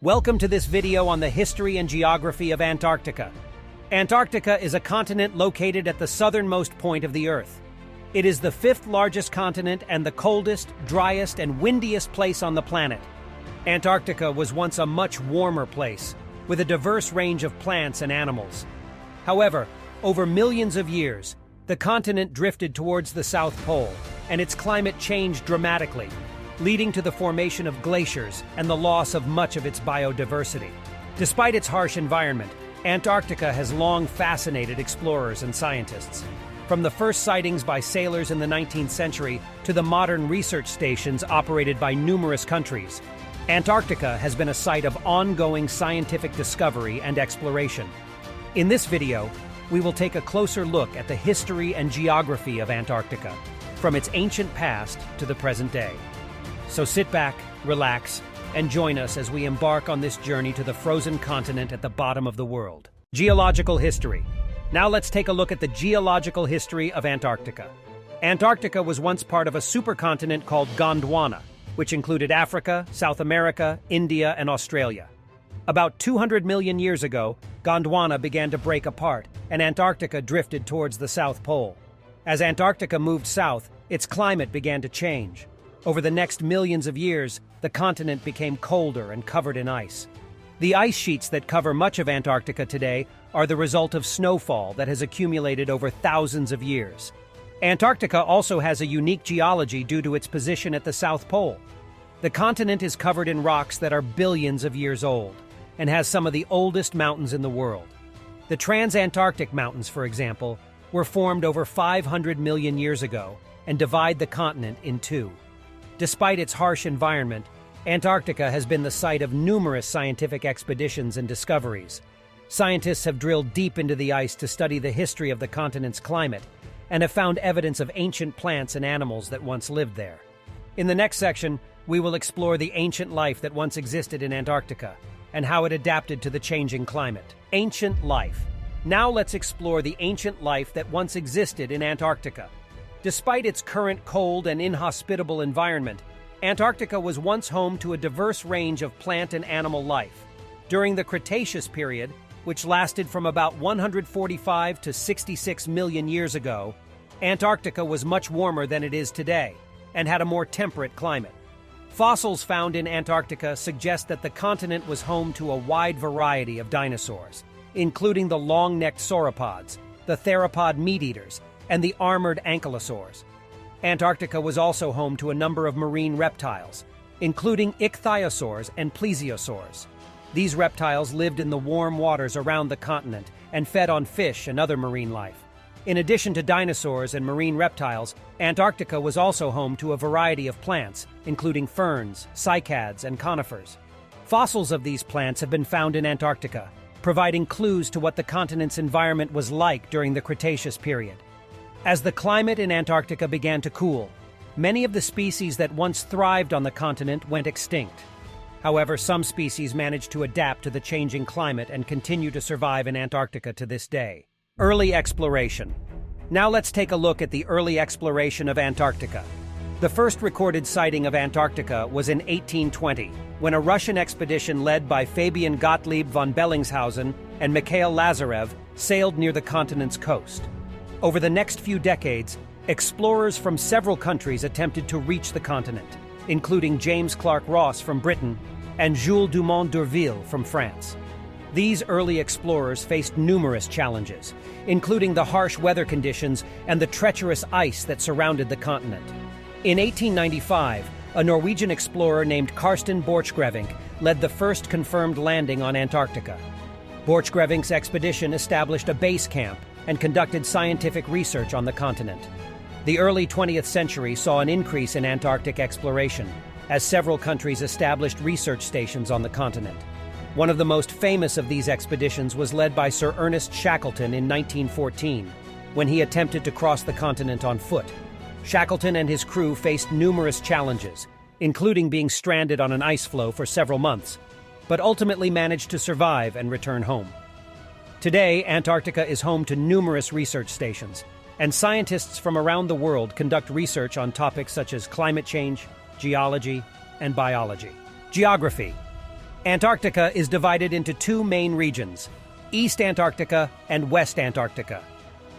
Welcome to this video on the history and geography of Antarctica. Antarctica is a continent located at the southernmost point of the Earth. It is the fifth largest continent and the coldest, driest, and windiest place on the planet. Antarctica was once a much warmer place, with a diverse range of plants and animals. However, over millions of years, the continent drifted towards the South Pole, and its climate changed dramatically, leading to the formation of glaciers and the loss of much of its biodiversity. Despite its harsh environment, Antarctica has long fascinated explorers and scientists. From the first sightings by sailors in the 19th century to the modern research stations operated by numerous countries, Antarctica has been a site of ongoing scientific discovery and exploration. In this video, we will take a closer look at the history and geography of Antarctica, from its ancient past to the present day. So sit back, relax, and join us as we embark on this journey to the frozen continent at the bottom of the world. Geological history. Now let's take a look at the geological history of Antarctica. Antarctica was once part of a supercontinent called Gondwana, which included Africa, South America, India, and Australia. About 200 million years ago, Gondwana began to break apart, and Antarctica drifted towards the South Pole. As Antarctica moved south, its climate began to change. Over the next millions of years, the continent became colder and covered in ice. The ice sheets that cover much of Antarctica today are the result of snowfall that has accumulated over thousands of years. Antarctica also has a unique geology due to its position at the South Pole. The continent is covered in rocks that are billions of years old and has some of the oldest mountains in the world. The Transantarctic Mountains, for example, were formed over 500 million years ago and divide the continent in two. Despite its harsh environment, Antarctica has been the site of numerous scientific expeditions and discoveries. Scientists have drilled deep into the ice to study the history of the continent's climate and have found evidence of ancient plants and animals that once lived there. In the next section, we will explore the ancient life that once existed in Antarctica and how it adapted to the changing climate. Ancient life. Now let's explore the ancient life that once existed in Antarctica. Despite its current cold and inhospitable environment, Antarctica was once home to a diverse range of plant and animal life. During the Cretaceous period, which lasted from about 145 to 66 million years ago, Antarctica was much warmer than it is today and had a more temperate climate. Fossils found in Antarctica suggest that the continent was home to a wide variety of dinosaurs, including the long-necked sauropods, the theropod meat-eaters, and the armored ankylosaurs. Antarctica was also home to a number of marine reptiles, including ichthyosaurs and plesiosaurs. These reptiles lived in the warm waters around the continent and fed on fish and other marine life. In addition to dinosaurs and marine reptiles, Antarctica was also home to a variety of plants, including ferns, cycads, and conifers. Fossils of these plants have been found in Antarctica, providing clues to what the continent's environment was like during the Cretaceous period. As the climate in Antarctica began to cool, many of the species that once thrived on the continent went extinct. However, some species managed to adapt to the changing climate and continue to survive in Antarctica to this day. Early exploration. Now let's take a look at the early exploration of Antarctica. The first recorded sighting of Antarctica was in 1820, when a Russian expedition led by Fabian Gottlieb von Bellingshausen and Mikhail Lazarev sailed near the continent's coast. Over the next few decades, explorers from several countries attempted to reach the continent, including James Clark Ross from Britain and Jules Dumont d'Urville from France. These early explorers faced numerous challenges, including the harsh weather conditions and the treacherous ice that surrounded the continent. In 1895, a Norwegian explorer named Karsten Borchgrevink led the first confirmed landing on Antarctica. Borchgrevink's expedition established a base camp and conducted scientific research on the continent. The early 20th century saw an increase in Antarctic exploration, as several countries established research stations on the continent. One of the most famous of these expeditions was led by Sir Ernest Shackleton in 1914, when he attempted to cross the continent on foot. Shackleton and his crew faced numerous challenges, including being stranded on an ice floe for several months, but ultimately managed to survive and return home. Today, Antarctica is home to numerous research stations, and scientists from around the world conduct research on topics such as climate change, geology, and biology. Geography. Antarctica is divided into two main regions, East Antarctica and West Antarctica.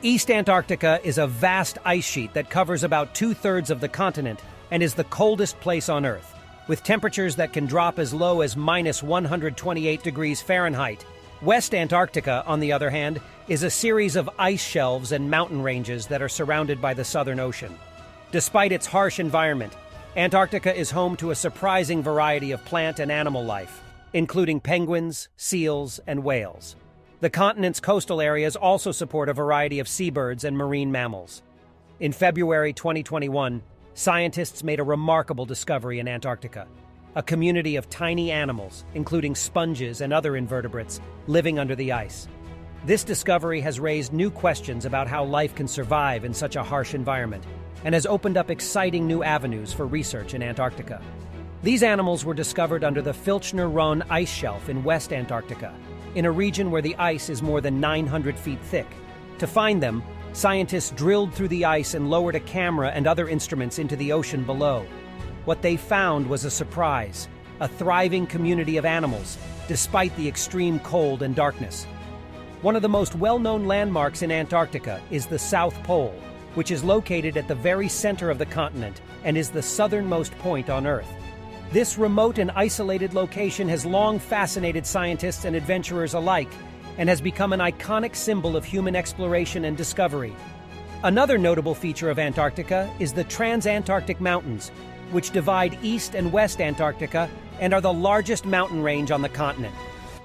East Antarctica is a vast ice sheet that covers about 2/3 of the continent and is the coldest place on Earth, with temperatures that can drop as low as -128 degrees Fahrenheit. West Antarctica, on the other hand, is a series of ice shelves and mountain ranges that are surrounded by the Southern Ocean. Despite its harsh environment, Antarctica is home to a surprising variety of plant and animal life, including penguins, seals, and whales. The continent's coastal areas also support a variety of seabirds and marine mammals. In February 2021, scientists made a remarkable discovery in Antarctica, a community of tiny animals, including sponges and other invertebrates, living under the ice. This discovery has raised new questions about how life can survive in such a harsh environment, and has opened up exciting new avenues for research in Antarctica. These animals were discovered under the Filchner-Ronne ice shelf in West Antarctica, in a region where the ice is more than 900 feet thick. To find them, scientists drilled through the ice and lowered a camera and other instruments into the ocean below. What they found was a surprise, a thriving community of animals, despite the extreme cold and darkness. One of the most well-known landmarks in Antarctica is the South Pole, which is located at the very center of the continent and is the southernmost point on Earth. This remote and isolated location has long fascinated scientists and adventurers alike, and has become an iconic symbol of human exploration and discovery. Another notable feature of Antarctica is the Transantarctic Mountains, which divide East and West Antarctica and are the largest mountain range on the continent.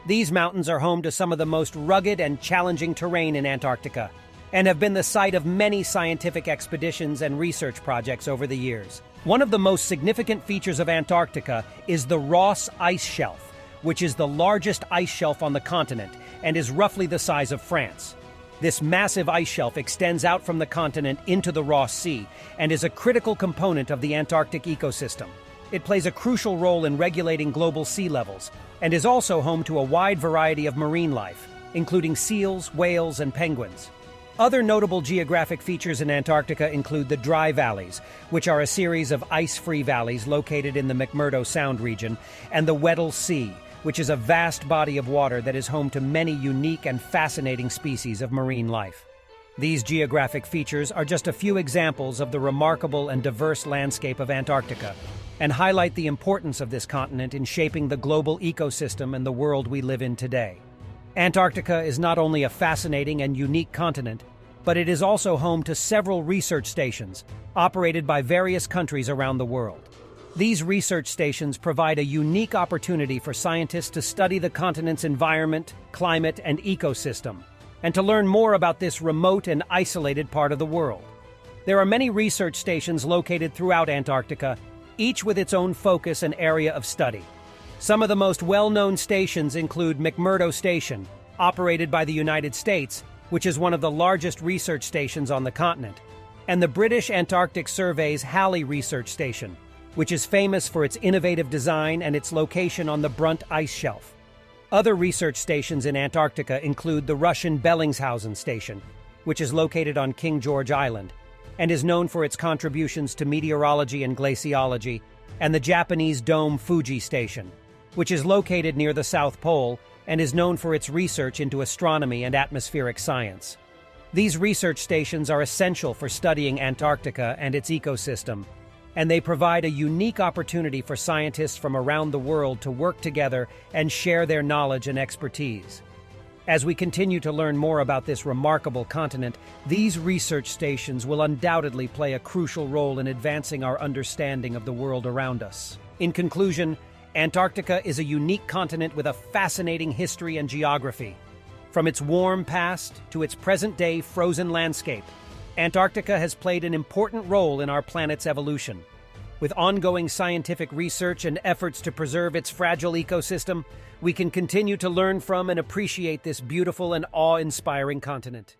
These mountains are home to some of the most rugged and challenging terrain in Antarctica, and have been the site of many scientific expeditions and research projects over the years. One of the most significant features of Antarctica is the Ross Ice Shelf, which is the largest ice shelf on the continent and is roughly the size of France. This massive ice shelf extends out from the continent into the Ross Sea and is a critical component of the Antarctic ecosystem. It plays a crucial role in regulating global sea levels and is also home to a wide variety of marine life, including seals, whales, and penguins. Other notable geographic features in Antarctica include the dry valleys, which are a series of ice-free valleys located in the McMurdo Sound region, and the Weddell Sea, which is a vast body of water that is home to many unique and fascinating species of marine life. These geographic features are just a few examples of the remarkable and diverse landscape of Antarctica, and highlight the importance of this continent in shaping the global ecosystem and the world we live in today. Antarctica is not only a fascinating and unique continent, but it is also home to several research stations operated by various countries around the world. These research stations provide a unique opportunity for scientists to study the continent's environment, climate, and ecosystem, and to learn more about this remote and isolated part of the world. There are many research stations located throughout Antarctica, each with its own focus and area of study. Some of the most well-known stations include McMurdo Station, operated by the United States, which is one of the largest research stations on the continent, and the British Antarctic Survey's Halley Research Station, which is famous for its innovative design and its location on the Brunt Ice Shelf. Other research stations in Antarctica include the Russian Bellingshausen Station, which is located on King George Island, and is known for its contributions to meteorology and glaciology, and the Japanese Dome Fuji Station, which is located near the South Pole and is known for its research into astronomy and atmospheric science. These research stations are essential for studying Antarctica and its ecosystem, and they provide a unique opportunity for scientists from around the world to work together and share their knowledge and expertise. As we continue to learn more about this remarkable continent, these research stations will undoubtedly play a crucial role in advancing our understanding of the world around us. In conclusion, Antarctica is a unique continent with a fascinating history and geography. From its warm past to its present-day frozen landscape, Antarctica has played an important role in our planet's evolution. With ongoing scientific research and efforts to preserve its fragile ecosystem, we can continue to learn from and appreciate this beautiful and awe-inspiring continent.